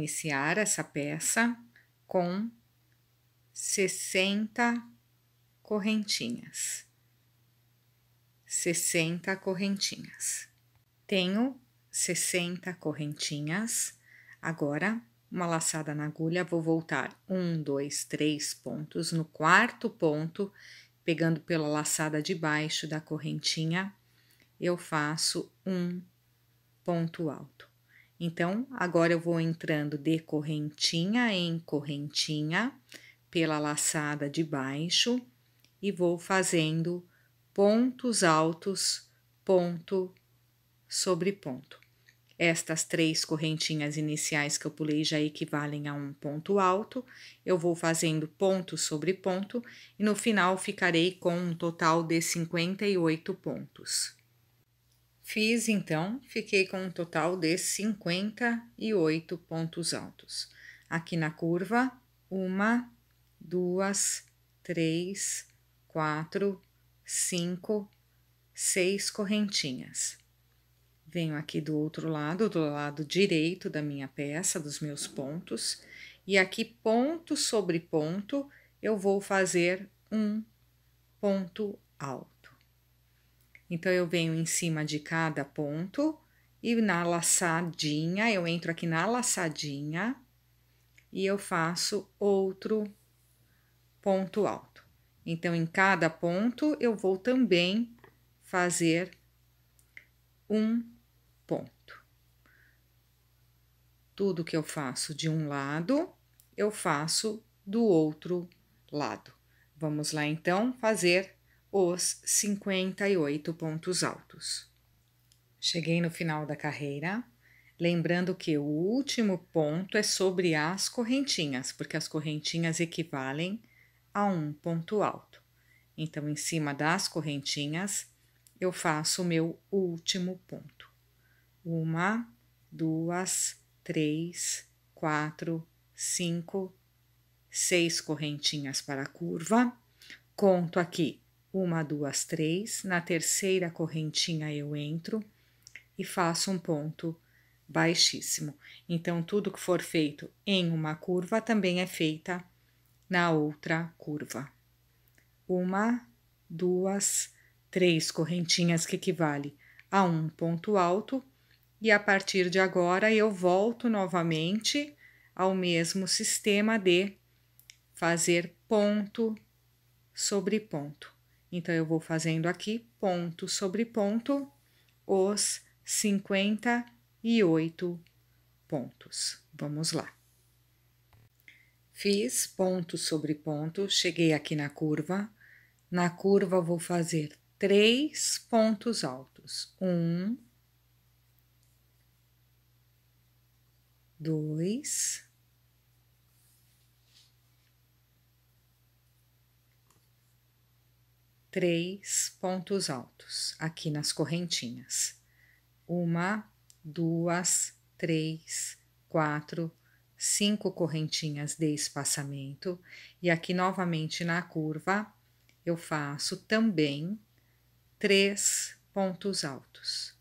iniciar essa peça com 60 correntinhas. 60 correntinhas. Tenho 60 correntinhas. Agora, uma laçada na agulha, vou voltar 1, 2, 3 pontos. No quarto ponto, pegando pela laçada de baixo da correntinha, eu faço um ponto alto. Então, agora eu vou entrando de correntinha em correntinha pela laçada de baixo e vou fazendo pontos altos, ponto sobre ponto. Estas 3 correntinhas iniciais que eu pulei já equivalem a um ponto alto. Eu vou fazendo ponto sobre ponto e no final ficarei com um total de 58 pontos. Fiz então, fiquei com um total de 58 pontos altos. Aqui na curva, 1, 2, 3, 4, 5, 6 correntinhas. Venho aqui do outro lado, do lado direito da minha peça, dos meus pontos, e aqui ponto sobre ponto, eu vou fazer um ponto alto. Então, eu venho em cima de cada ponto e na laçadinha, eu entro aqui na laçadinha e eu faço outro ponto alto. Então, em cada ponto, eu vou também fazer um ponto. Tudo que eu faço de um lado, eu faço do outro lado. Vamos lá, então, fazer os 58 pontos altos. Cheguei no final da carreira, lembrando que o último ponto é sobre as correntinhas, porque as correntinhas equivalem a um ponto alto. Então, em cima das correntinhas, eu faço o meu último ponto. 1, 2, 3, 4, 5, 6 correntinhas para a curva. Conto aqui 1, 2, 3. Na terceira correntinha eu entro e faço um ponto baixíssimo. Então, tudo que for feito em uma curva também é feita na outra curva. 1, 2, 3 correntinhas que equivale a um ponto alto. E a partir de agora eu volto novamente ao mesmo sistema de fazer ponto sobre ponto. Então, eu vou fazendo aqui ponto sobre ponto os 58 pontos. Vamos lá. Fiz ponto sobre ponto, cheguei aqui na curva. Na curva, vou fazer 3 pontos altos. 1, 2, 3 pontos altos aqui nas correntinhas. 1, 2, 3, 4, 5 correntinhas de espaçamento. E aqui novamente na curva, eu faço também 3 pontos altos.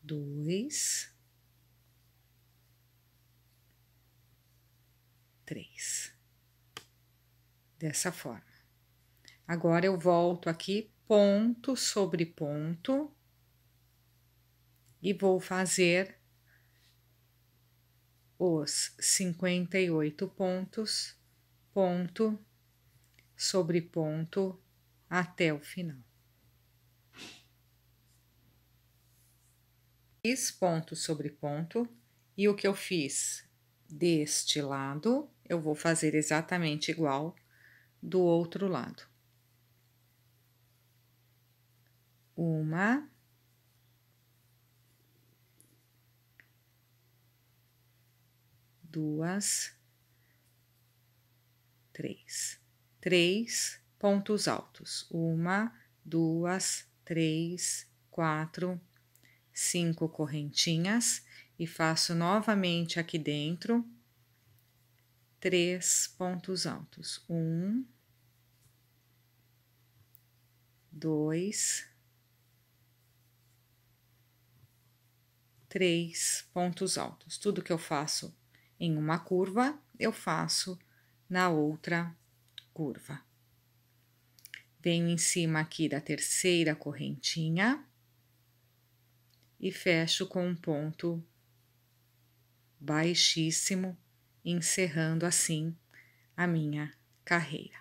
2, 3. Dessa forma. Agora, eu volto aqui, ponto sobre ponto, e vou fazer os 58 pontos, ponto sobre ponto, até o final. Fiz ponto sobre ponto, e o que eu fiz deste lado, eu vou fazer exatamente igual do outro lado. 1, 2, 3. 3 pontos altos. 1, 2, 3, 4, 5 correntinhas e faço novamente aqui dentro 3 pontos altos. 1, 2, 3 pontos altos. Tudo que eu faço em uma curva, eu faço na outra curva. Venho em cima aqui da terceira correntinha e fecho com um ponto baixíssimo, encerrando assim a minha carreira.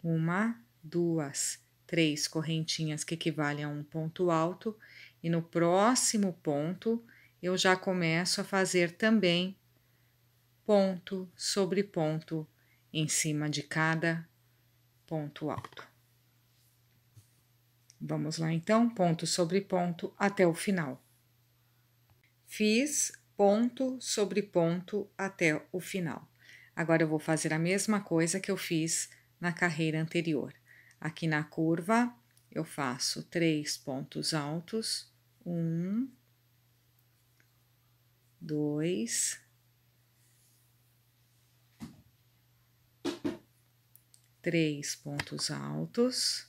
1, 2, 3 correntinhas que equivalem a um ponto alto, e no próximo ponto eu já começo a fazer também ponto sobre ponto em cima de cada ponto alto. Vamos lá então, ponto sobre ponto até o final. Fiz ponto sobre ponto até o final. Agora eu vou fazer a mesma coisa que eu fiz na carreira anterior. Aqui na curva, eu faço 3 pontos altos, 1, 2, 3 pontos altos,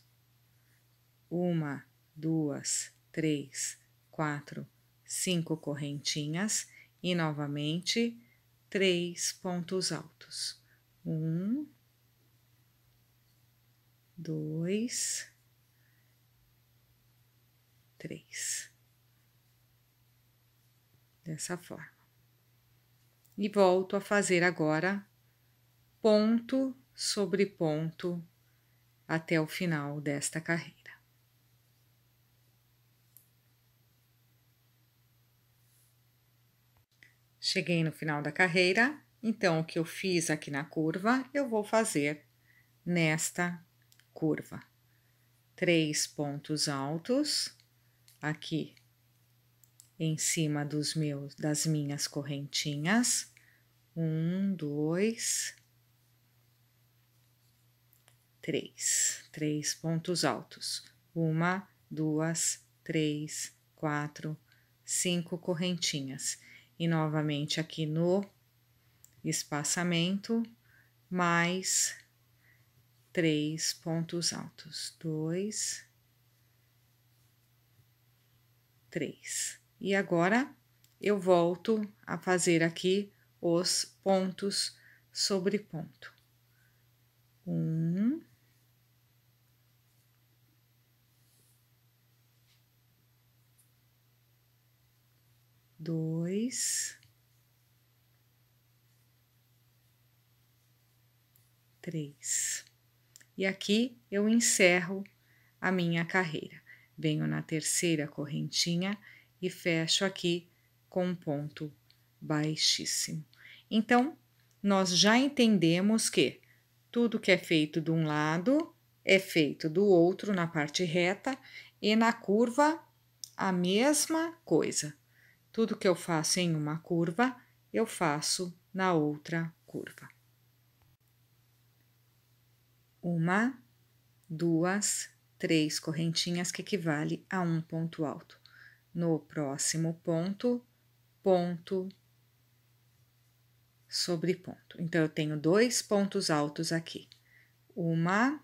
1, 2, 3, 4, 5 correntinhas e novamente 3 pontos altos. 1, 2, 3. Dessa forma. E volto a fazer agora ponto sobre ponto até o final desta carreira. Cheguei no final da carreira, então o que eu fiz aqui na curva, eu vou fazer nesta curva. 3 pontos altos aqui em cima das minhas correntinhas. 1, 2, 3. 3 pontos altos. 1, 2, 3, 4, 5 correntinhas. E novamente aqui no espaçamento, mais 3 pontos altos. 2, 3. E agora eu volto a fazer aqui os pontos sobre ponto. 1, 2, 3. E aqui eu encerro a minha carreira. Venho na terceira correntinha e fecho aqui com um ponto baixíssimo. Então, nós já entendemos que tudo que é feito de um lado é feito do outro na parte reta, e na curva a mesma coisa. Tudo que eu faço em uma curva, eu faço na outra curva. 1, 2, 3 correntinhas que equivale a um ponto alto. No próximo ponto, ponto sobre ponto. Então, eu tenho 2 pontos altos aqui. 1,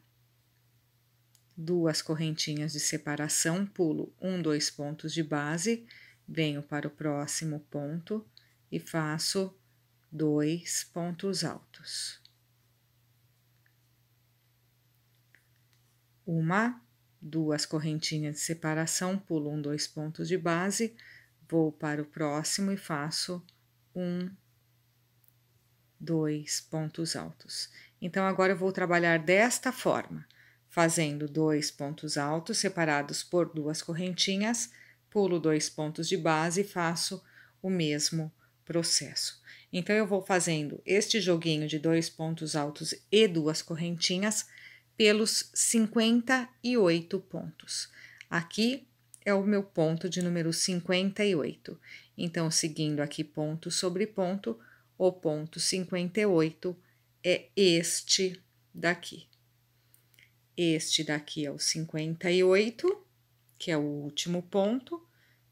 2 correntinhas de separação, pulo 1, 2 pontos de base, venho para o próximo ponto e faço 2 pontos altos. 1, 2 correntinhas de separação, pulo 1, 2 pontos de base, vou para o próximo e faço 1, 2 pontos altos. Então, agora eu vou trabalhar desta forma, fazendo 2 pontos altos separados por 2 correntinhas, pulo 2 pontos de base e faço o mesmo processo. Então, eu vou fazendo este joguinho de 2 pontos altos e 2 correntinhas pelos 58 pontos. Aqui é o meu ponto de número 58. Então, seguindo aqui ponto sobre ponto, o ponto 58 é este daqui. Este daqui é o 58, que é o último ponto,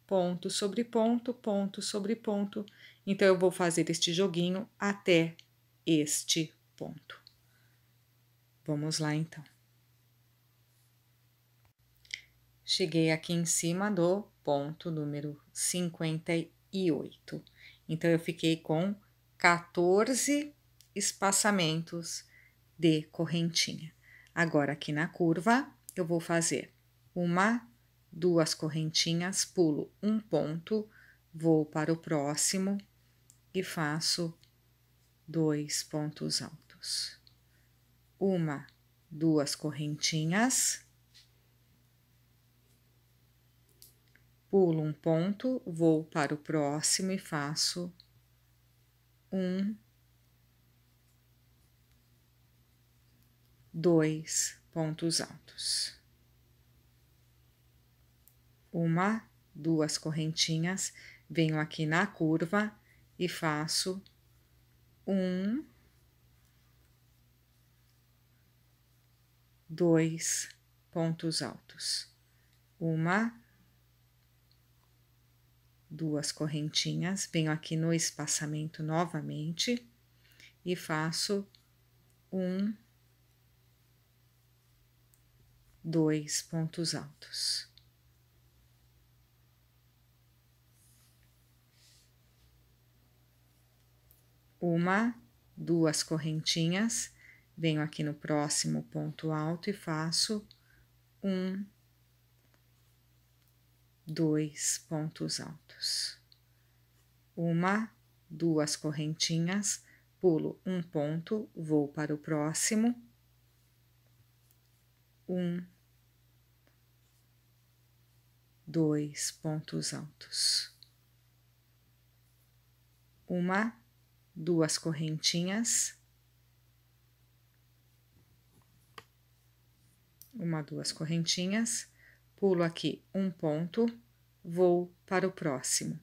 ponto sobre ponto, ponto sobre ponto. Então, eu vou fazer este joguinho até este ponto. Vamos lá, então. Cheguei aqui em cima do ponto número 58. Então, eu fiquei com 14 espaçamentos de correntinha. Agora, aqui na curva, eu vou fazer uma, duas correntinhas, pulo um ponto, vou para o próximo e faço 2 pontos altos. Uma, duas correntinhas, pulo um ponto, vou para o próximo e faço 2 pontos altos. Uma, duas correntinhas, venho aqui na curva e faço 2 pontos altos. Uma, duas correntinhas, venho aqui no espaçamento novamente e faço 2 pontos altos. Uma, duas correntinhas, venho aqui no próximo ponto alto e faço 2 pontos altos. Uma, duas correntinhas, pulo um ponto, vou para o próximo, 2 pontos altos. Uma, duas correntinhas, pulo aqui um ponto, vou para o próximo.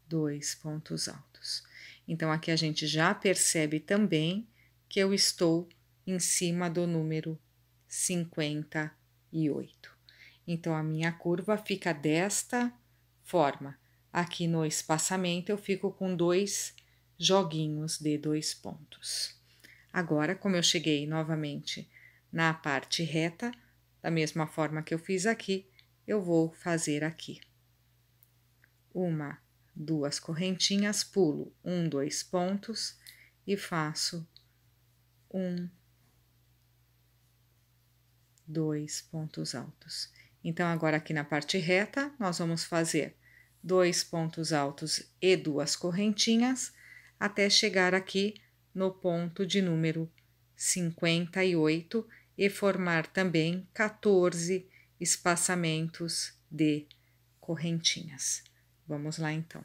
2 pontos altos. Então, aqui a gente já percebe também que eu estou em cima do número 58. Então, a minha curva fica desta forma. Aqui no espaçamento, eu fico com 2 joguinhos de 2 pontos. Agora, como eu cheguei novamente na parte reta, da mesma forma que eu fiz aqui, eu vou fazer aqui. Uma, duas correntinhas, pulo 2 pontos e faço 2 pontos altos. Então, agora aqui na parte reta, nós vamos fazer 2 pontos altos e 2 correntinhas, até chegar aqui no ponto de número 58 e formar também 14 espaçamentos de correntinhas. Vamos lá, então.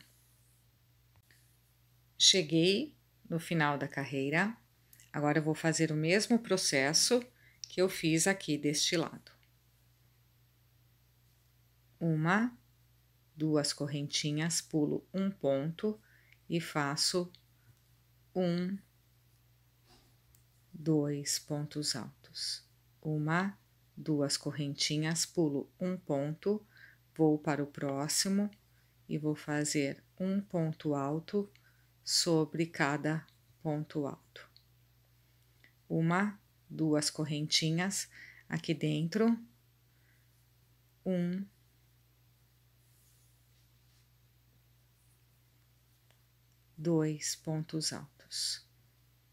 Cheguei no final da carreira, agora eu vou fazer o mesmo processo que eu fiz aqui deste lado. Uma, duas correntinhas, pulo um ponto e faço 2 pontos altos. Uma, duas correntinhas, pulo um ponto, vou para o próximo e vou fazer um ponto alto sobre cada ponto alto. Uma, duas correntinhas aqui dentro, 2 pontos altos.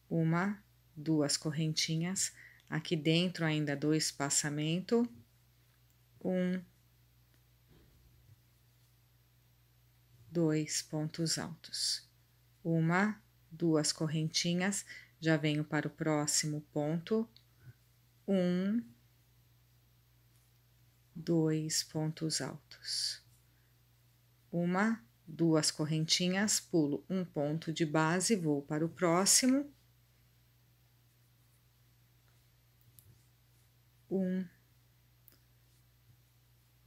Uma, duas correntinhas aqui dentro ainda do espaçamento, 2 pontos altos. Uma, duas correntinhas, já venho para o próximo ponto, 2 pontos altos. Uma, duas correntinhas, pulo um ponto de base, vou para o próximo,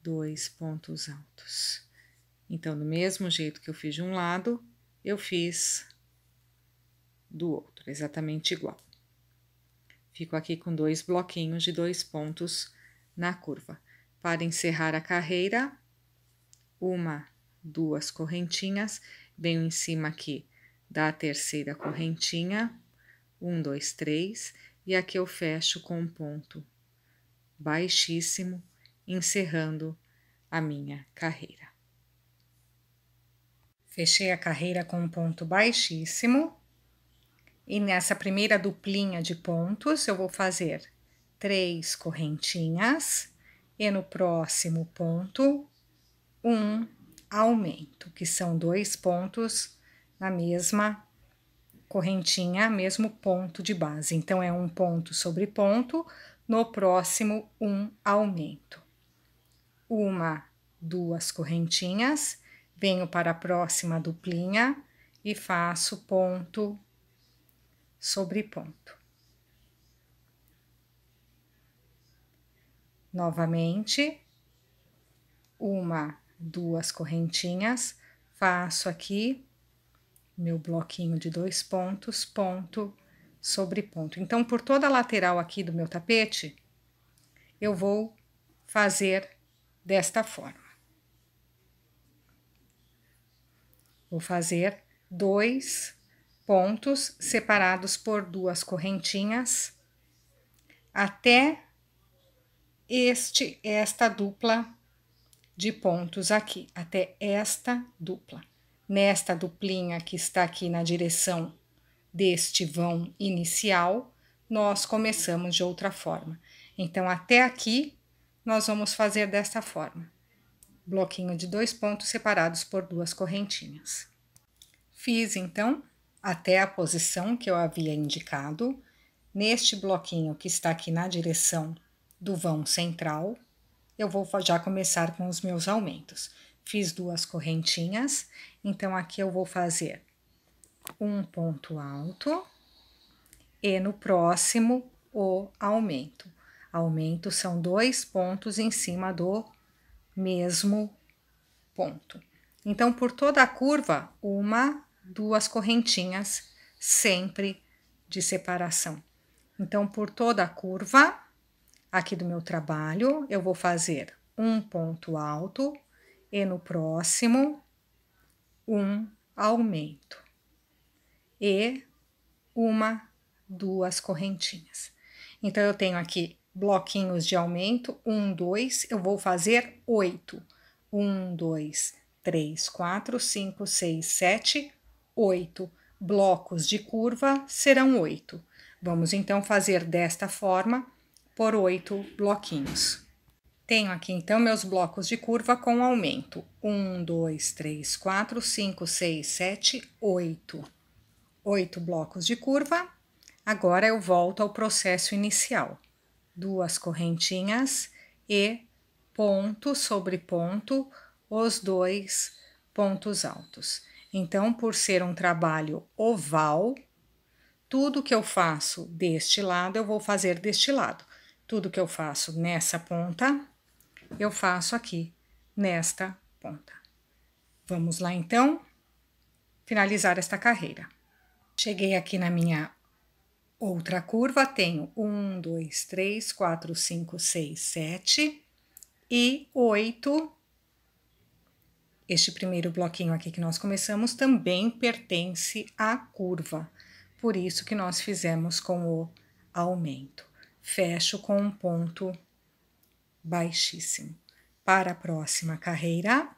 2 pontos altos. Então, do mesmo jeito que eu fiz de um lado, eu fiz do outro, exatamente igual. Fico aqui com 2 bloquinhos de 2 pontos na curva. Para encerrar a carreira, uma, duas correntinhas, venho em cima aqui da terceira correntinha, 1, 2, 3, e aqui eu fecho com um ponto baixíssimo, encerrando a minha carreira. Fechei a carreira com um ponto baixíssimo. E nessa primeira duplinha de pontos, eu vou fazer 3 correntinhas e no próximo ponto, um aumento, que são 2 pontos na mesma correntinha, mesmo ponto de base. Então, é um ponto sobre ponto, no próximo, um aumento. Uma, 2 correntinhas, venho para a próxima duplinha e faço ponto sobre ponto. Novamente, uma, 2 correntinhas, faço aqui meu bloquinho de 2 pontos, ponto sobre ponto. Então, por toda a lateral aqui do meu tapete, eu vou fazer desta forma. Vou fazer 2 pontos separados por 2 correntinhas até esta dupla de pontos aqui, até esta dupla. Nesta duplinha que está aqui na direção deste vão inicial, nós começamos de outra forma. Então, até aqui, nós vamos fazer desta forma. Bloquinho de 2 pontos separados por 2 correntinhas. Fiz, então, até a posição que eu havia indicado. Neste bloquinho que está aqui na direção do vão central, eu vou já começar com os meus aumentos. Fiz 2 correntinhas, então aqui eu vou fazer um ponto alto e no próximo o aumento. Aumento são 2 pontos em cima do mesmo ponto. Então, por toda a curva, 1, 2 correntinhas, sempre de separação. Então, por toda a curva, aqui do meu trabalho, eu vou fazer um ponto alto e no próximo, um aumento. E 1, 2 correntinhas. Então, eu tenho aqui bloquinhos de aumento, 1, 2, eu vou fazer 8. 1, 2, 3, 4, 5, 6, 7, 8. Blocos de curva serão 8. Vamos então fazer desta forma por 8 bloquinhos. Tenho aqui então meus blocos de curva com aumento. 1, 2, 3, 4, 5, 6, 7, 8. 8 blocos de curva. Agora eu volto ao processo inicial. 2 correntinhas e ponto sobre ponto, os 2 pontos altos. Então, por ser um trabalho oval, tudo que eu faço deste lado, eu vou fazer deste lado. Tudo que eu faço nessa ponta, eu faço aqui nesta ponta. Vamos lá, então, finalizar esta carreira. Cheguei aqui na minha outra curva, tenho 1, 2, 3, 4, 5, 6, 7 e 8. Este primeiro bloquinho aqui que nós começamos também pertence à curva, por isso que nós fizemos com o aumento. Fecho com um ponto baixíssimo. Para a próxima carreira,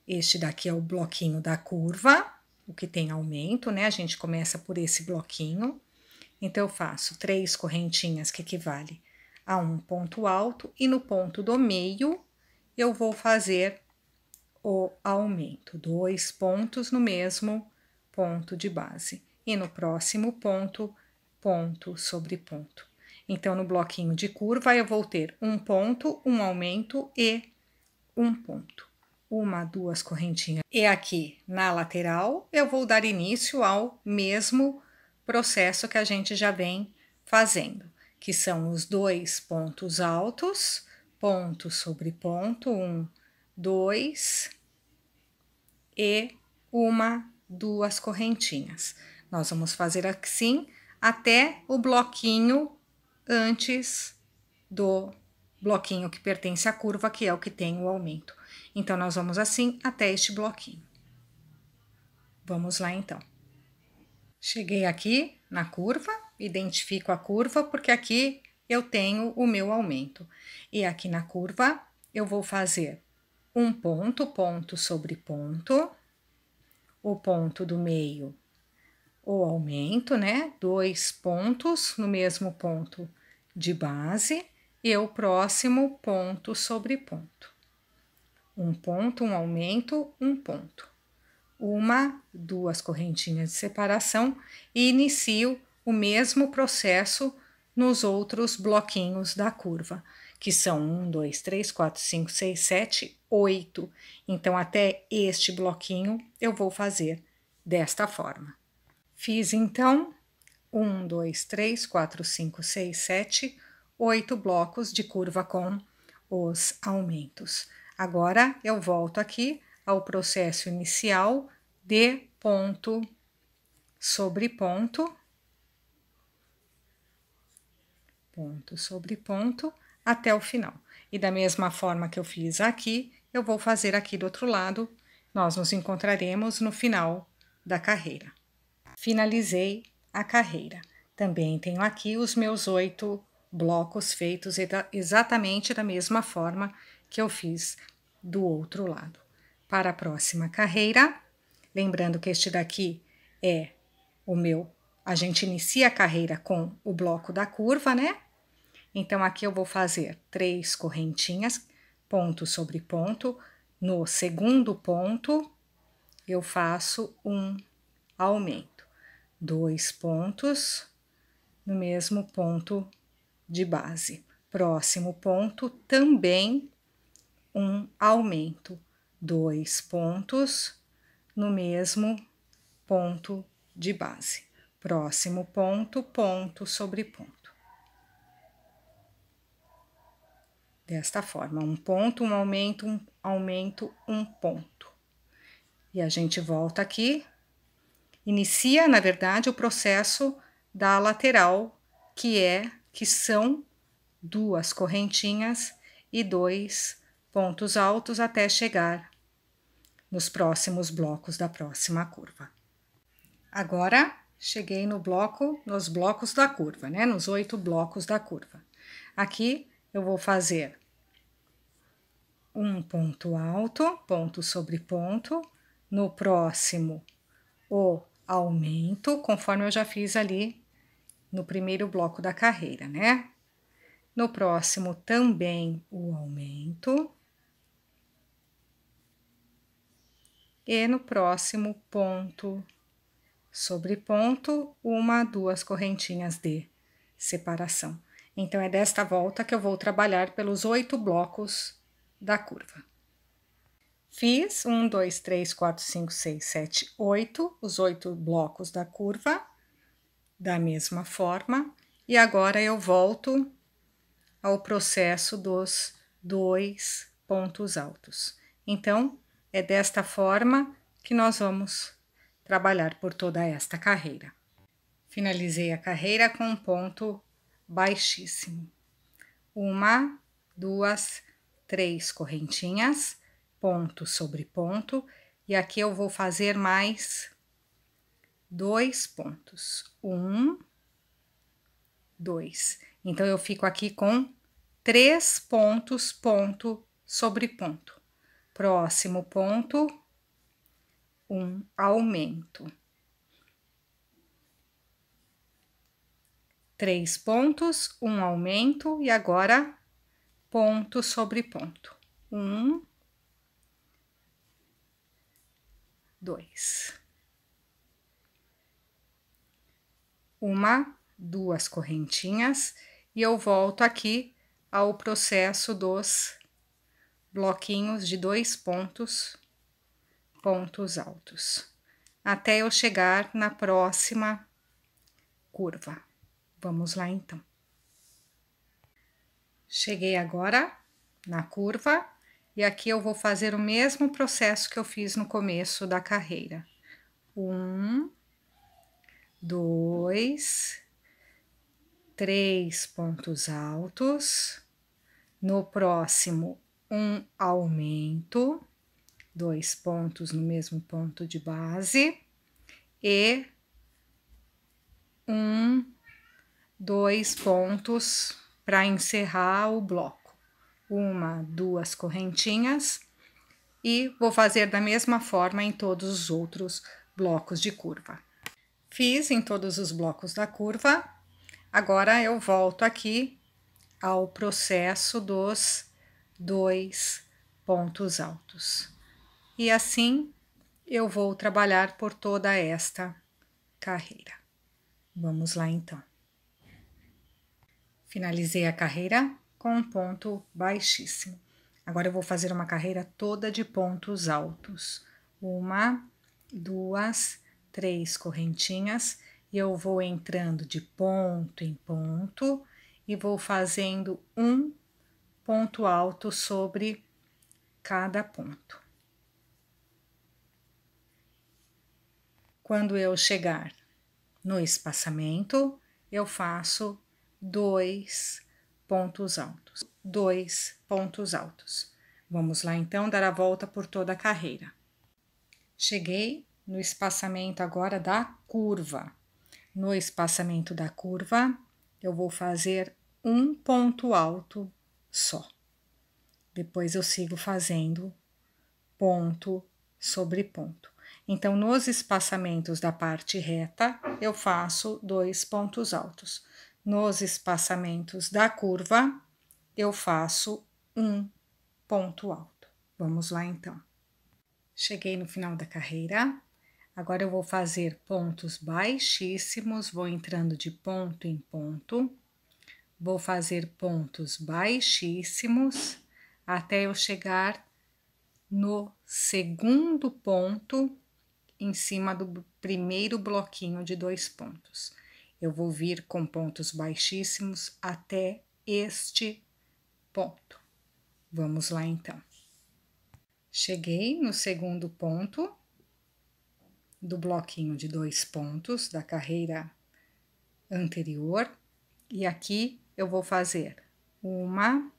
este daqui é o bloquinho da curva, o que tem aumento, né? A gente começa por esse bloquinho. Então, eu faço 3 correntinhas, que equivale a um ponto alto, e no ponto do meio, eu vou fazer o aumento, 2 pontos no mesmo ponto de base. E no próximo ponto, ponto sobre ponto. Então, no bloquinho de curva, eu vou ter um ponto, um aumento e um ponto. 1, 2 correntinhas. E aqui na lateral, eu vou dar início ao mesmo processo que a gente já vem fazendo, que são os 2 pontos altos, ponto sobre ponto, 1, 2 e 1, 2 correntinhas. Nós vamos fazer assim até o bloquinho antes do bloquinho que pertence à curva, que é o que tem o aumento. Então, nós vamos assim até este bloquinho. Vamos lá, então. Cheguei aqui na curva, identifico a curva, porque aqui eu tenho o meu aumento. E aqui na curva, eu vou fazer um ponto, ponto sobre ponto, o ponto do meio, o aumento, né? 2 pontos no mesmo ponto de base e o próximo ponto sobre ponto. Um ponto, um aumento, um ponto. Uma, duas correntinhas de separação e inicio o mesmo processo nos outros bloquinhos da curva, que são 1, 2, 3, 4, 5, 6, 7, 8. Então, até este bloquinho eu vou fazer desta forma. Fiz então 1, 2, 3, 4, 5, 6, 7, 8 blocos de curva com os aumentos. Agora eu volto aqui ao processo inicial de ponto sobre ponto, ponto sobre ponto, até o final. E da mesma forma que eu fiz aqui, eu vou fazer aqui do outro lado. Nós nos encontraremos no final da carreira. Finalizei a carreira. Também tenho aqui os meus 8 blocos feitos exatamente da mesma forma que eu fiz do outro lado. Para a próxima carreira, lembrando que este daqui é o meu, a gente inicia a carreira com o bloco da curva, né? Então, aqui eu vou fazer 3 correntinhas, ponto sobre ponto. No segundo ponto, eu faço um aumento. 2 pontos no mesmo ponto de base. Próximo ponto, também um aumento. 2 pontos no mesmo ponto de base. Próximo ponto, ponto sobre ponto. Desta forma, um ponto, um aumento, um ponto. E a gente volta aqui, inicia, na verdade, o processo da lateral, que são 2 correntinhas e 2 pontos altos até chegar nos próximos blocos da próxima curva. Agora, cheguei nos blocos da curva, né? Nos 8 blocos da curva. Aqui, eu vou fazer um ponto alto, ponto sobre ponto, no próximo o aumento, conforme eu já fiz ali no primeiro bloco da carreira, né? No próximo também o aumento. E no próximo ponto sobre ponto, 1, 2 correntinhas de separação. Então, é desta volta que eu vou trabalhar pelos 8 blocos da curva. Fiz 1, 2, 3, 4, 5, 6, 7, 8, os 8 blocos da curva, da mesma forma, e agora eu volto ao processo dos 2 pontos altos. Então, é desta forma que nós vamos trabalhar por toda esta carreira. Finalizei a carreira com um ponto baixíssimo. 1, 2, 3 correntinhas, ponto sobre ponto, e aqui eu vou fazer mais 2 pontos. 1, 2. Então, eu fico aqui com 3 pontos, ponto sobre ponto. Próximo ponto, um aumento. 3 pontos, um aumento, e agora ponto sobre ponto. 1, 2. 1, 2 correntinhas, e eu volto aqui ao processo dos bloquinhos de 2 pontos, pontos altos, até eu chegar na próxima curva. Vamos lá, então. Cheguei agora na curva, e aqui eu vou fazer o mesmo processo que eu fiz no começo da carreira. 1, 2, 3 pontos altos. No próximo, um aumento, 2 pontos no mesmo ponto de base, e 2 pontos para encerrar o bloco. uma, duas correntinhas e vou fazer da mesma forma em todos os outros blocos de curva. Fiz em todos os blocos da curva, agora eu volto aqui ao processo dos 2 pontos altos. E assim eu vou trabalhar por toda esta carreira. Vamos lá então. Finalizei a carreira com um ponto baixíssimo. Agora eu vou fazer uma carreira toda de pontos altos. Uma, duas, três correntinhas e eu vou entrando de ponto em ponto e vou fazendo um ponto alto sobre cada ponto. Quando eu chegar no espaçamento, eu faço 2 pontos altos. 2 pontos altos. Vamos lá então dar a volta por toda a carreira. Cheguei no espaçamento agora da curva. No espaçamento da curva, eu vou fazer um ponto alto só. Depois eu sigo fazendo ponto sobre ponto. Então, nos espaçamentos da parte reta, eu faço 2 pontos altos. Nos espaçamentos da curva, eu faço um ponto alto. Vamos lá, então. Cheguei no final da carreira. Agora, eu vou fazer pontos baixíssimos, vou entrando de ponto em ponto. Vou fazer pontos baixíssimos até eu chegar no segundo ponto em cima do primeiro bloquinho de 2 pontos. Eu vou vir com pontos baixíssimos até este ponto. Vamos lá então. Cheguei no segundo ponto do bloquinho de 2 pontos da carreira anterior e aqui eu vou fazer uma,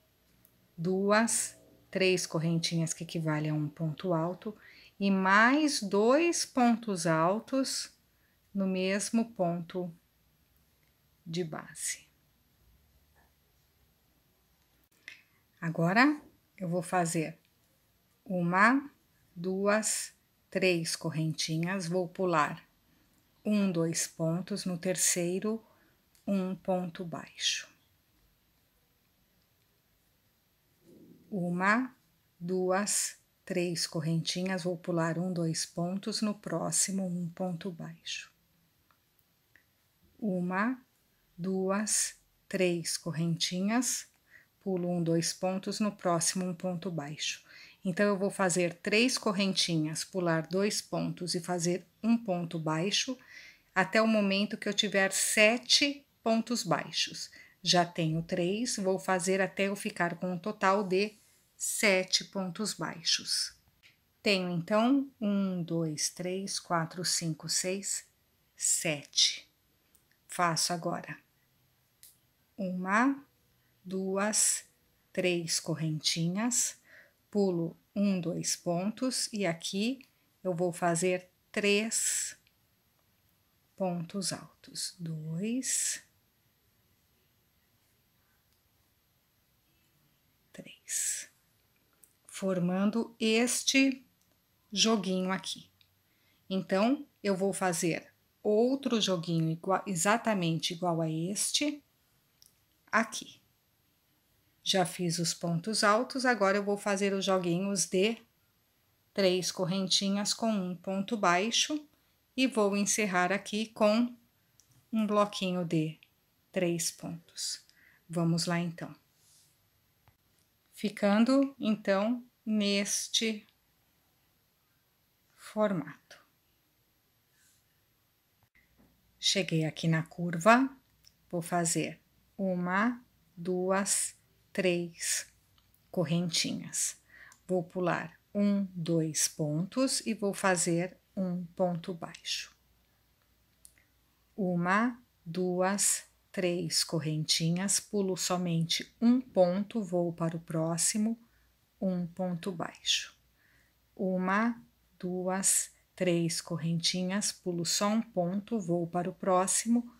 duas, 3 correntinhas que equivalem a um ponto alto e mais 2 pontos altos no mesmo ponto de base. Agora, eu vou fazer uma, duas, 3 correntinhas, vou pular 1, 2 pontos, no terceiro, um ponto baixo. Uma, duas, 3 correntinhas, vou pular 1, 2 pontos, no próximo, um ponto baixo. Uma, duas, 3 correntinhas, pulo 1, 2 pontos, no próximo, um ponto baixo. Então, eu vou fazer 3 correntinhas, pular 2 pontos e fazer um ponto baixo, até o momento que eu tiver 7 pontos baixos. Já tenho 3, vou fazer até eu ficar com um total de 7 pontos baixos. Tenho, então, 1, 2, 3, 4, 5, 6, 7. Faço agora uma, duas, 3 correntinhas, pulo 1, 2 pontos e aqui eu vou fazer 3 pontos altos. 2, 3. Formando este joguinho aqui. Então, eu vou fazer outro joguinho exatamente igual a este aqui. Já fiz os pontos altos, agora eu vou fazer os joguinhos de 3 correntinhas com um ponto baixo e vou encerrar aqui com um bloquinho de 3 pontos. Vamos lá então. Ficando então neste formato. Cheguei aqui na curva, vou fazer uma, duas, 3 correntinhas. Vou pular 1, 2 pontos e vou fazer um ponto baixo. Uma, duas, 3 correntinhas, pulo somente um ponto, vou para o próximo, um ponto baixo. Uma, duas, 3 correntinhas, pulo só um ponto, vou para o próximo,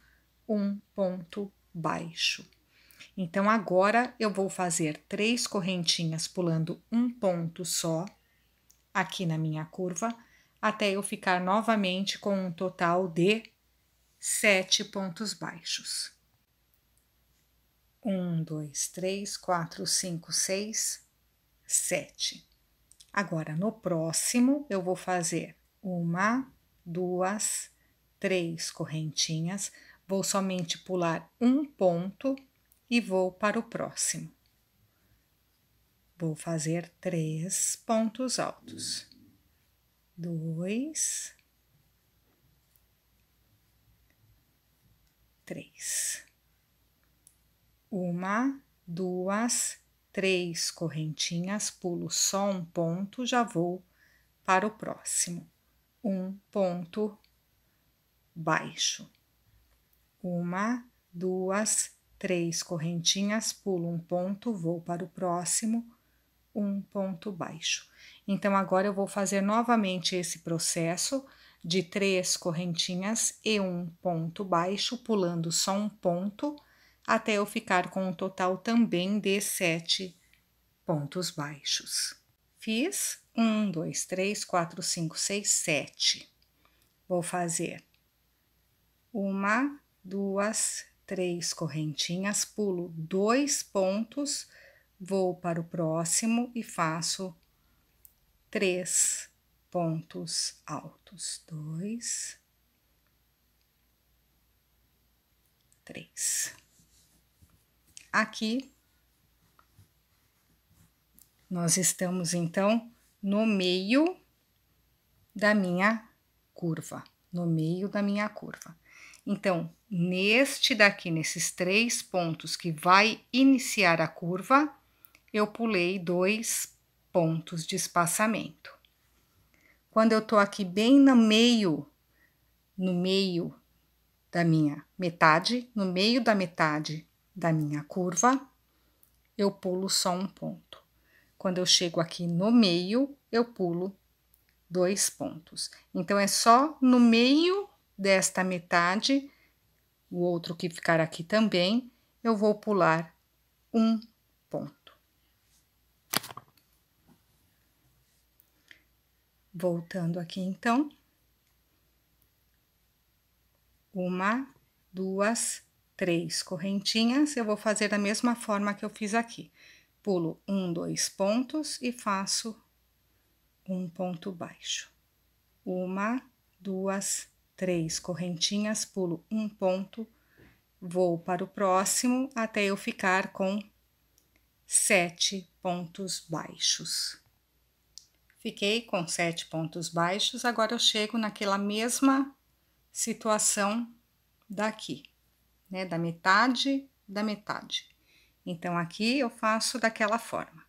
um ponto baixo. Então, agora eu vou fazer 3 correntinhas pulando um ponto só aqui na minha curva, até eu ficar novamente com um total de 7 pontos baixos. 1, 2, 3, 4, 5, 6, 7. Agora, no próximo, eu vou fazer 1, 2, 3 correntinhas, vou somente pular um ponto e vou para o próximo. Vou fazer 3 pontos altos. 2, 3. 1, 2, 3 correntinhas, pulo só um ponto, já vou para o próximo. Um ponto baixo. 1, 2, 3 correntinhas, pulo um ponto, vou para o próximo, um ponto baixo. Então, agora eu vou fazer novamente esse processo de 3 correntinhas e um ponto baixo, pulando só um ponto, até eu ficar com um total também de 7 pontos baixos. Fiz 1, 2, 3, 4, 5, 6, 7. Vou fazer 1, 2, 3 correntinhas, pulo 2 pontos, vou para o próximo e faço 3 pontos altos. 2, 3. Aqui, nós estamos, então, no meio da minha curva, no meio da minha curva. Então, neste daqui, nesses 3 pontos que vai iniciar a curva, eu pulei 2 pontos de espaçamento. Quando eu tô aqui bem no meio da minha metade, no meio da metade da minha curva, eu pulo só um ponto. Quando eu chego aqui no meio, eu pulo 2 pontos. Então, é só no meio desta metade, o outro que ficar aqui também, eu vou pular um ponto. Voltando aqui, então. 1, 2, 3 correntinhas, eu vou fazer da mesma forma que eu fiz aqui. Pulo 1, 2 pontos e faço um ponto baixo. 1, 2, 3 correntinhas, pulo um ponto, vou para o próximo até eu ficar com 7 pontos baixos. Fiquei com 7 pontos baixos, agora eu chego naquela mesma situação daqui, né, da metade da metade. Então, aqui eu faço daquela forma.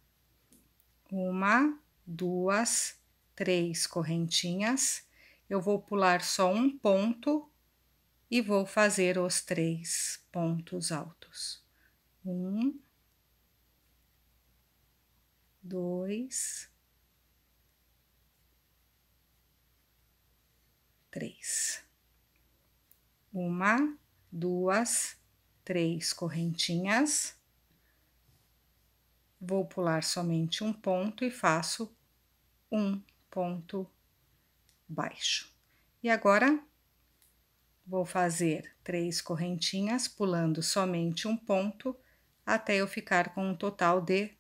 1, 2, 3 correntinhas, eu vou pular só um ponto e vou fazer os 3 pontos altos. 1, 2, 3. 1, 2, 3 correntinhas. Vou pular somente um ponto e faço um ponto baixo. E agora, vou fazer 3 correntinhas, pulando somente um ponto, até eu ficar com um total de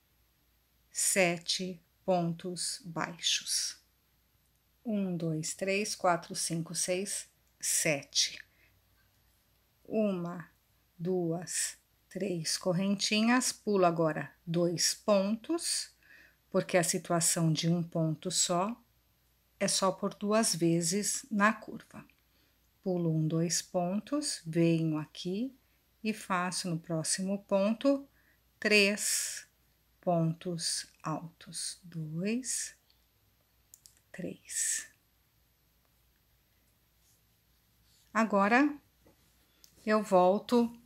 7 pontos baixos. 1, 2, 3, 4, 5, 6, 7. 1, 2, 3 correntinhas, pulo agora 2 pontos, porque a situação de um ponto só é só por 2 vezes na curva. Pulo 1, 2 pontos, venho aqui e faço no próximo ponto 3 pontos altos. 2, 3. Agora, eu volto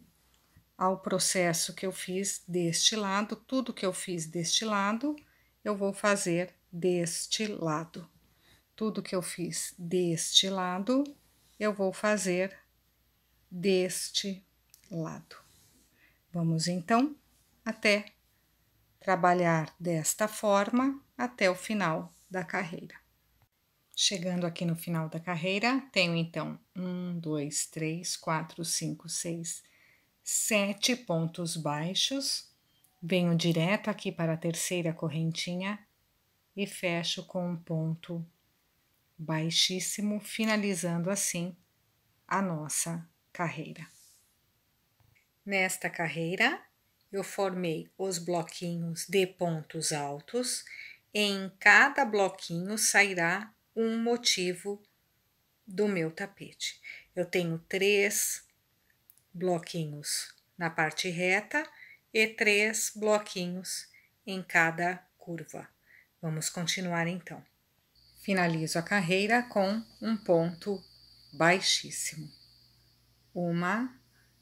ao processo que eu fiz deste lado, tudo que eu fiz deste lado, eu vou fazer deste lado. Tudo que eu fiz deste lado, eu vou fazer deste lado. Vamos então até trabalhar desta forma até o final da carreira. Chegando aqui no final da carreira, tenho então 1, 2, 3, 4, 5, 6, 7 pontos baixos. Venho direto aqui para a terceira correntinha e fecho com um ponto baixíssimo, finalizando assim a nossa carreira. Nesta carreira, eu formei os bloquinhos de pontos altos. Em cada bloquinho sairá um motivo do meu tapete. Eu tenho 3 bloquinhos na parte reta e 3 bloquinhos em cada curva. Vamos continuar então. Finalizo a carreira com um ponto baixíssimo. 1,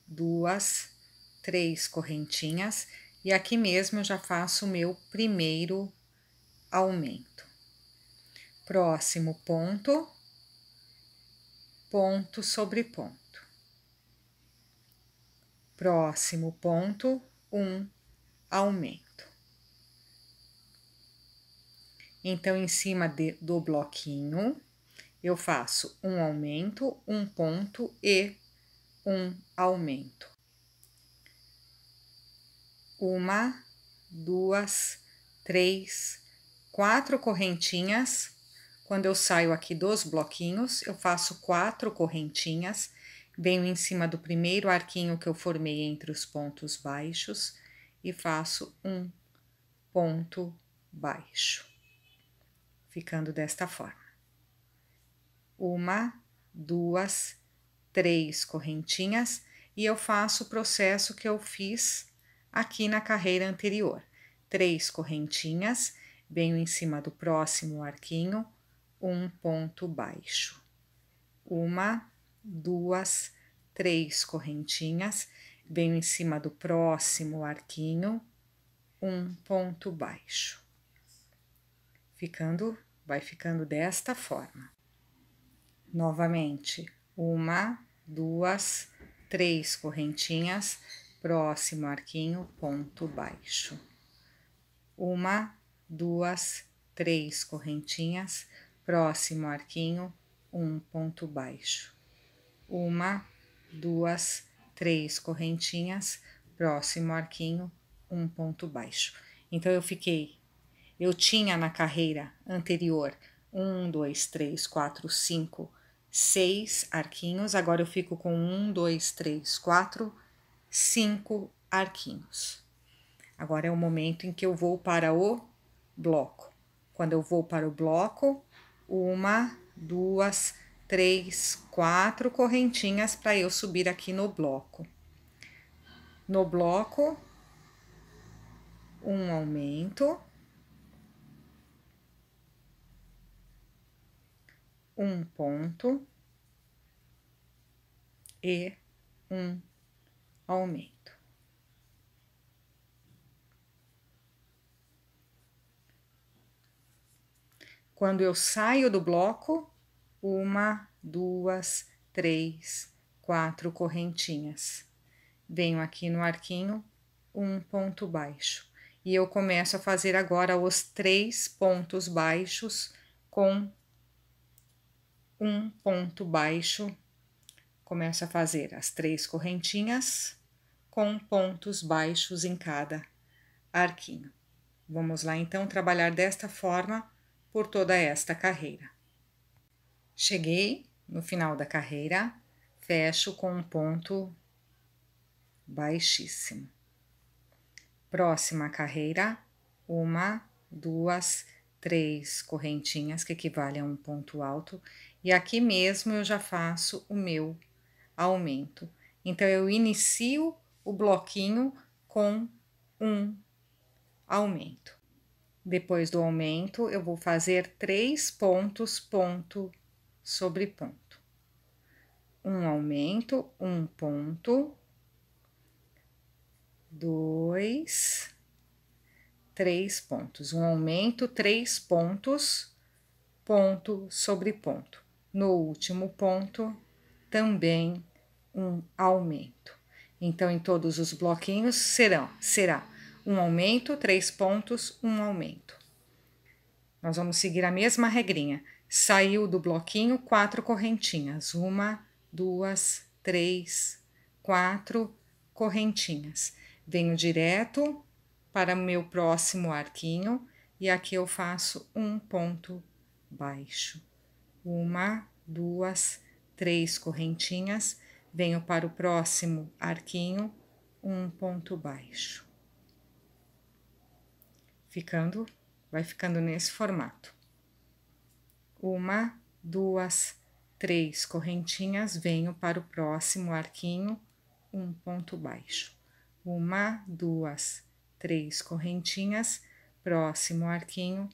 2, 3 correntinhas, e aqui mesmo eu já faço o meu primeiro aumento. Próximo ponto, ponto sobre ponto. Próximo ponto, um aumento. Então, em cima do bloquinho, eu faço um aumento, um ponto e um aumento. 1, 2, 3, 4 correntinhas. Quando eu saio aqui dos bloquinhos, eu faço 4 correntinhas, venho em cima do primeiro arquinho que eu formei entre os pontos baixos e faço um ponto baixo, ficando desta forma. 1, 2, 3 correntinhas, e eu faço o processo que eu fiz aqui na carreira anterior. 3 correntinhas, venho em cima do próximo arquinho, um ponto baixo. 1, 2, 3 correntinhas, venho em cima do próximo arquinho, um ponto baixo. Vai ficando desta forma. Novamente, 1, 2, 3 correntinhas, próximo arquinho, ponto baixo. 1, 2, 3 correntinhas, próximo arquinho, um ponto baixo. 1, 2, 3 correntinhas, próximo arquinho, um ponto baixo. Então, eu tinha na carreira anterior 1, 2, 3, 4, 5, 6 arquinhos, agora eu fico com 1, 2, 3, 4, 5 arquinhos. Agora é o momento em que eu vou para o bloco. Quando eu vou para o bloco, 1, 2, 3, 4 correntinhas para eu subir aqui no bloco. No bloco, um aumento, um ponto e um aumento. Quando eu saio do bloco, 1, 2, 3, 4 correntinhas. Venho aqui no arquinho, um ponto baixo. E eu começo a fazer agora os 3 pontos baixos com um ponto baixo. Começo a fazer as 3 correntinhas com pontos baixos em cada arquinho. Vamos lá então trabalhar desta forma por toda esta carreira. Cheguei no final da carreira, fecho com um ponto baixíssimo. Próxima carreira, 1, 2, 3 correntinhas, que equivale a um ponto alto, e aqui mesmo eu já faço o meu aumento. Então, eu inicio o bloquinho com um aumento. Depois do aumento, eu vou fazer 3 pontos, ponto sobre ponto. Um aumento, um ponto, 2, 3 pontos. Um aumento, 3 pontos, ponto sobre ponto. No último ponto, também um aumento. Então, em todos os bloquinhos será um aumento, 3 pontos, um aumento. Nós vamos seguir a mesma regrinha. Saiu do bloquinho, 4 correntinhas. 1, 2, 3, 4 correntinhas. Venho direto para o meu próximo arquinho e aqui eu faço um ponto baixo. 1, 2, 3 correntinhas. Venho para o próximo arquinho, um ponto baixo. Vai ficando nesse formato. 1, 2, 3 correntinhas, venho para o próximo arquinho, um ponto baixo. 1, 2, 3 correntinhas, próximo arquinho,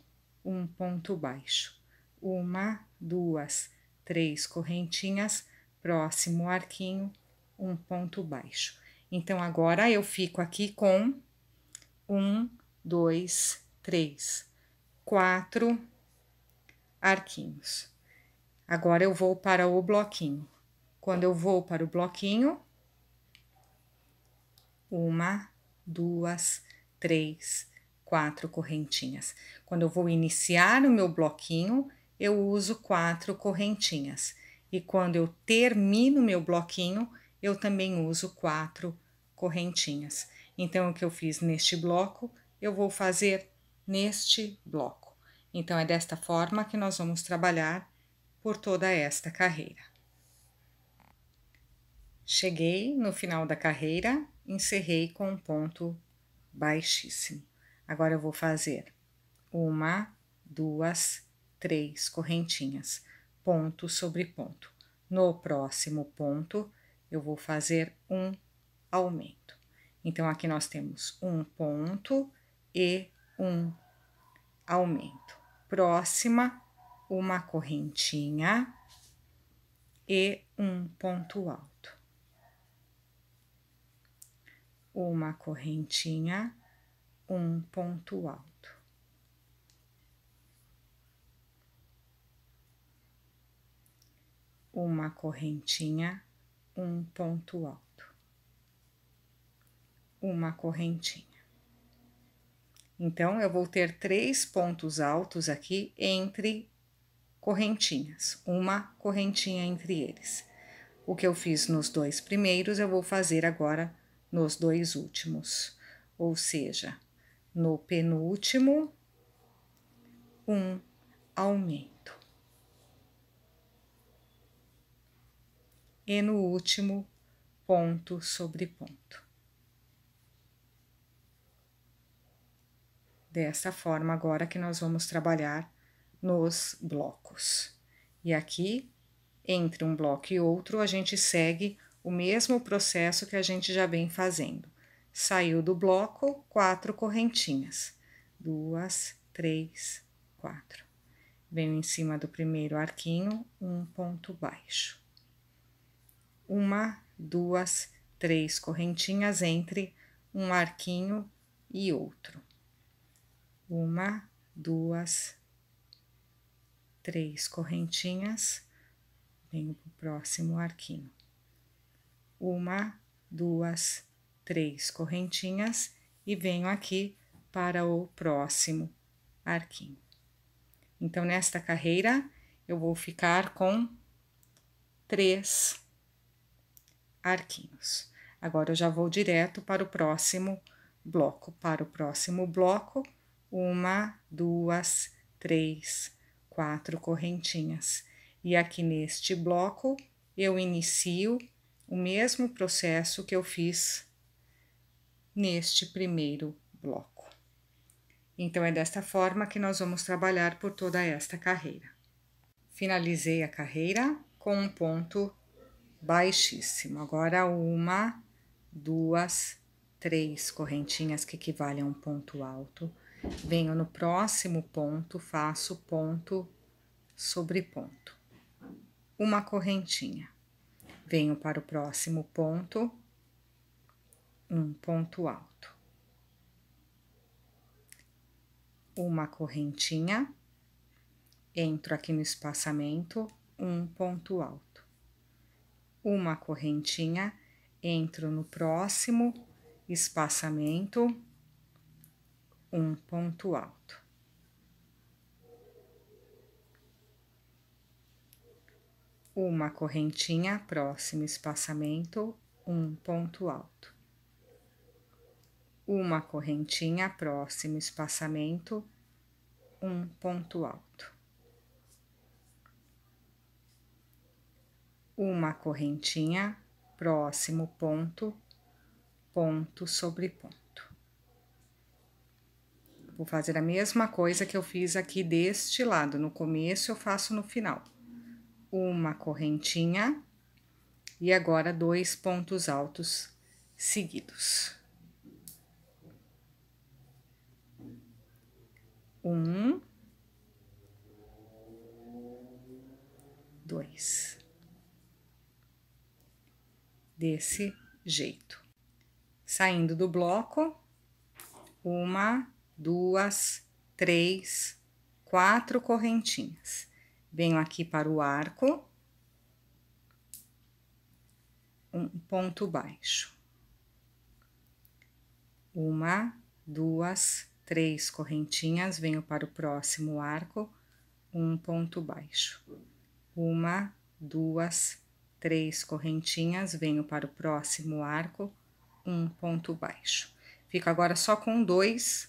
um ponto baixo. 1, 2, 3 correntinhas, próximo arquinho, um ponto baixo. Então, agora eu fico aqui com 1, 2, 3, 4 arquinhos. Agora eu vou para o bloquinho. Quando eu vou para o bloquinho, 1, 2, 3, 4 correntinhas. Quando eu vou iniciar o meu bloquinho, eu uso 4 correntinhas. E quando eu termino meu bloquinho, eu também uso 4 correntinhas. Então, o que eu fiz neste bloco, eu vou fazer neste bloco. Então, é desta forma que nós vamos trabalhar por toda esta carreira. Cheguei no final da carreira, encerrei com um ponto baixíssimo. Agora eu vou fazer 1, 2, 3 correntinhas, ponto sobre ponto. No próximo ponto, eu vou fazer um aumento. Então, aqui nós temos um ponto e um aumento. Próxima, uma correntinha e um ponto alto. Uma correntinha, um ponto alto. Uma correntinha, um ponto alto. Uma correntinha. Então, eu vou ter 3 pontos altos aqui entre correntinhas, uma correntinha entre eles. O que eu fiz nos 2 primeiros, eu vou fazer agora nos 2 últimos, ou seja, no penúltimo, um aumento. E no último, ponto sobre ponto. Dessa forma, agora que nós vamos trabalhar nos blocos. E aqui, entre um bloco e outro, a gente segue o mesmo processo que a gente já vem fazendo. Saiu do bloco, 4 correntinhas. 2, 3, 4. Venho em cima do primeiro arquinho, um ponto baixo. 1, 2, 3 correntinhas entre um arquinho e outro. 1, 2, 3 correntinhas, venho para o próximo arquinho. 1, 2, 3 correntinhas e venho aqui para o próximo arquinho. Então, nesta carreira, eu vou ficar com 3 arquinhos. Agora, eu já vou direto para o próximo bloco. Para o próximo bloco, 1, 2, 3, 4 correntinhas. E aqui neste bloco, eu inicio o mesmo processo que eu fiz neste primeiro bloco. Então, é desta forma que nós vamos trabalhar por toda esta carreira. Finalizei a carreira com um ponto baixíssimo. Agora, 1, 2, 3 correntinhas que equivalem a um ponto alto. Venho no próximo ponto, faço ponto sobre ponto. Uma correntinha. Venho para o próximo ponto, um ponto alto. Uma correntinha, entro aqui no espaçamento, um ponto alto. Uma correntinha, entro no próximo espaçamento, um ponto alto. Uma correntinha, próximo espaçamento, um ponto alto. Uma correntinha, próximo espaçamento, um ponto alto. Uma correntinha, próximo ponto, ponto sobre ponto. Vou fazer a mesma coisa que eu fiz aqui deste lado, no começo eu faço no final. Uma correntinha e agora 2 pontos altos seguidos. Um, 2. Desse jeito. Saindo do bloco, 1, 2, 3, 4 correntinhas. Venho aqui para o arco, um ponto baixo. 1, 2, 3 correntinhas, venho para o próximo arco, um ponto baixo. 1, 2, 3 correntinhas, venho para o próximo arco, um ponto baixo. Fico agora só com 2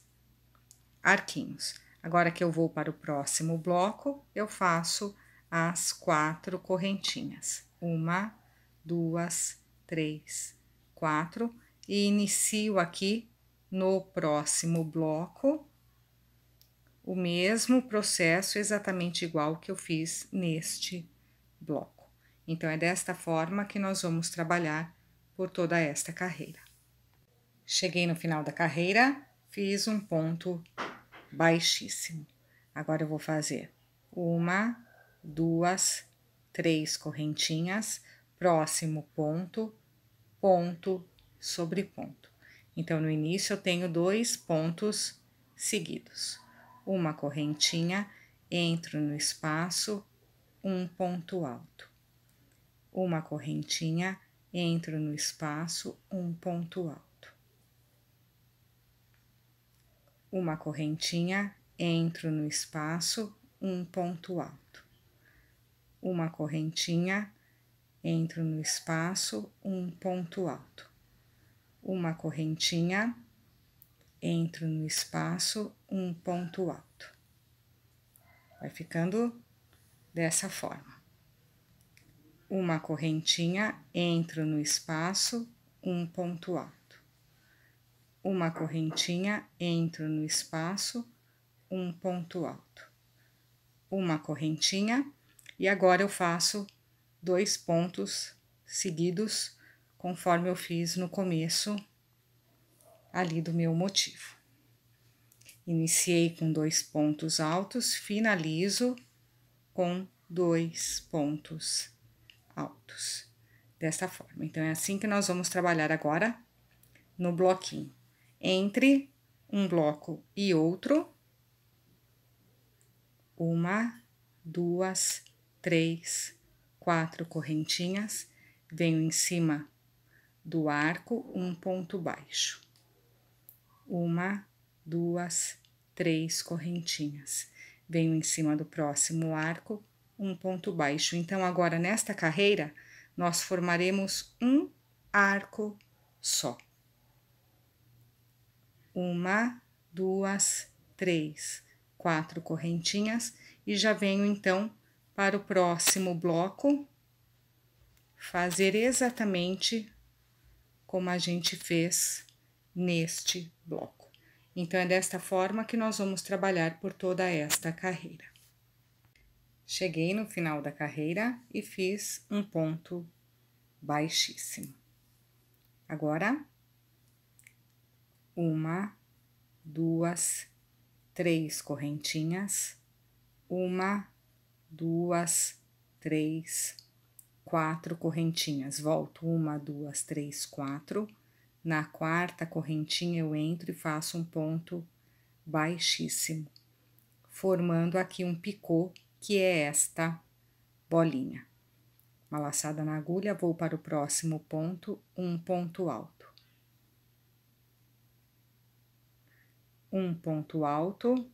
arquinhos. Agora que eu vou para o próximo bloco, eu faço as 4 correntinhas. 1, 2, 3, 4 e inicio aqui no próximo bloco o mesmo processo exatamente igual que eu fiz neste bloco. Então, é desta forma que nós vamos trabalhar por toda esta carreira. Cheguei no final da carreira, fiz um ponto baixíssimo. Agora eu vou fazer 1, 2, 3 correntinhas, próximo ponto, ponto sobre ponto. Então, no início eu tenho 2 pontos seguidos. Uma correntinha, entro no espaço, um ponto alto. Uma correntinha, entro no espaço, um ponto alto. Uma correntinha, entro no espaço, um ponto alto. Uma correntinha, entro no espaço, um ponto alto. Uma correntinha, entro no espaço, um ponto alto. Vai ficando dessa forma. Uma correntinha, entro no espaço, um ponto alto. Uma correntinha, entro no espaço, um ponto alto. Uma correntinha, e agora eu faço 2 pontos seguidos, conforme eu fiz no começo ali do meu motivo. Iniciei com 2 pontos altos, finalizo com 2 pontos altos, desta forma. Então, é assim que nós vamos trabalhar agora no bloquinho. Entre um bloco e outro, 1, 2, 3, 4 correntinhas, venho em cima do arco, um ponto baixo. 1, 2, 3 correntinhas. Venho em cima do próximo arco, um ponto baixo. Então, agora, nesta carreira, nós formaremos um arco só. 1, 2, 3, 4 correntinhas. E já venho, então, para o próximo bloco, fazer exatamente como a gente fez neste bloco. Então, é desta forma que nós vamos trabalhar por toda esta carreira. Cheguei no final da carreira e fiz um ponto baixíssimo. Agora, 1, 2, 3 correntinhas, 1, 2, 3, 4 correntinhas. Volto 1, 2, 3, 4. Na quarta correntinha eu entro e faço um ponto baixíssimo, formando aqui um picô, que é esta bolinha. uma laçada na agulha, vou para o próximo ponto, um ponto alto. Um ponto alto,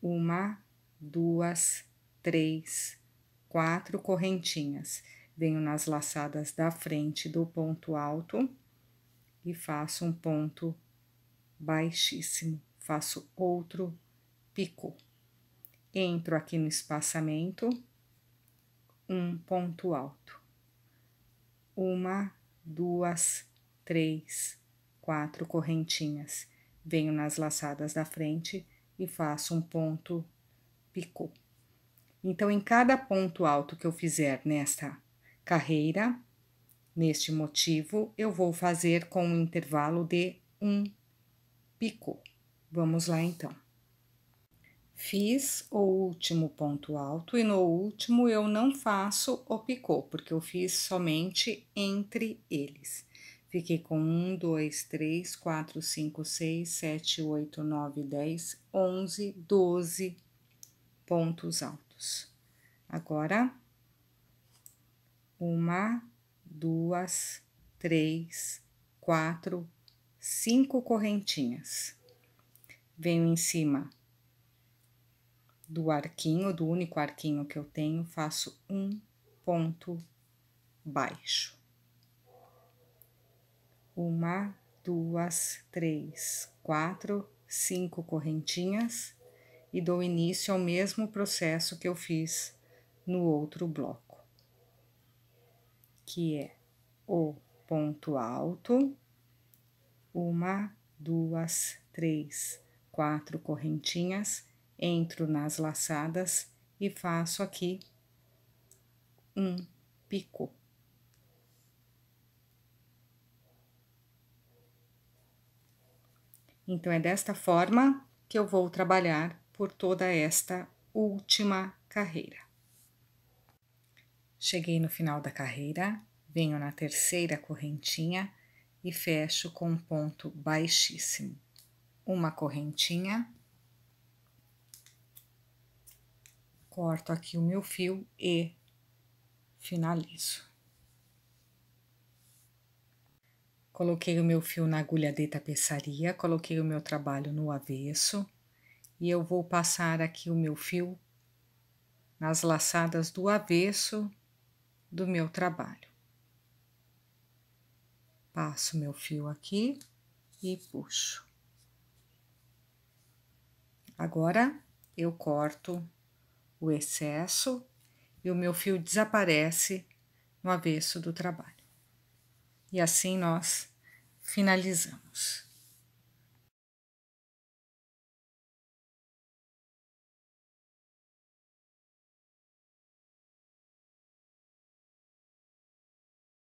uma, duas, três, 4 correntinhas. Venho nas laçadas da frente do ponto alto e faço um ponto baixíssimo, faço outro picô. Entro aqui no espaçamento, um ponto alto. Uma, duas, três, 4 correntinhas. Venho nas laçadas da frente e faço um ponto picô. Então, em cada ponto alto que eu fizer nesta carreira, neste motivo, eu vou fazer com um intervalo de um picô. Vamos lá, então. Fiz o último ponto alto e no último eu não faço o picô, porque eu fiz somente entre eles. Fiquei com 1, 2, 3, 4, 5, 6, 7, 8, 9, 10, 11, 12 pontos altos. Agora, uma, duas, três, 4, 5 correntinhas. Venho em cima do arquinho, do único arquinho que eu tenho, faço um ponto baixo. Uma, duas, três, 4, 5 correntinhas e dou início ao mesmo processo que eu fiz no outro bloco, que é o ponto alto, uma, duas, três, 4 correntinhas, entro nas laçadas e faço aqui um picô. Então, é desta forma que eu vou trabalhar por toda esta última carreira. Cheguei no final da carreira, venho na terceira correntinha e fecho com um ponto baixíssimo. Uma correntinha, corto aqui o meu fio e finalizo. Coloquei o meu fio na agulha de tapeçaria, coloquei o meu trabalho no avesso e eu vou passar aqui o meu fio nas laçadas do avesso do meu trabalho. Passo meu fio aqui e puxo. Agora, eu corto o excesso e o meu fio desaparece no avesso do trabalho. E assim nós finalizamos.